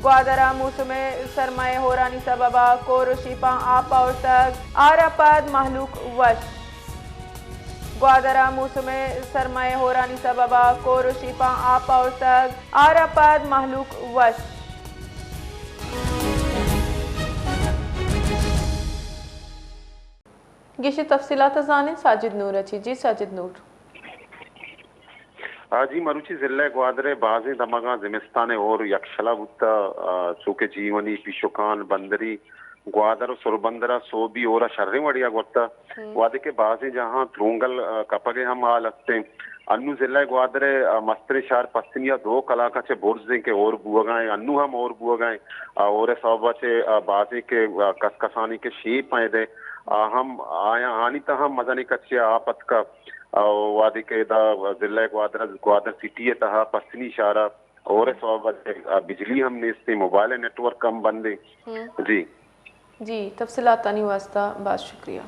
ग्वादरा मौसम सरमाए होरानी सबबा कोरोशिपा आप औसक आरापद महलूक वश ग्वादरा मौसम सरमाए होरानी सबबा कोरोशिपा आप औसक आरापद महलूक वश गिशी तफसीलात जाने साजिद नूर अच्छी। जी साजिद नूर। जी मरुची जिले ग्वादरे बाजी दमगा जिमिस्तान और यक्षला गुत्ता चूके जीवनी पिशुकान बंदरी ग्वादर सुरबंदरा सोबी और शर्रे वड़िया गुत्ता वादे के बाजी जहां थ्रूंगल कपगे हम आ लगते अन्नू जिले ग्वादरे मस्तरे शार पश्चिमिया 2 कलाका चे बोर्जे के और बुआगाए अन्नू हम और बुआगाए और सौबा चे बाजी के कसकसानी के शीप आए दे हम आया आनी तो हम मजानी कच्चे आपत का वादी के जिला ग्वादर सिटी तहा पश्चिमी इशारा और बिजली हमने इससे मोबाइल नेटवर्क कम बंदे। जी जी तफसीलात वास्ता बहुत शुक्रिया।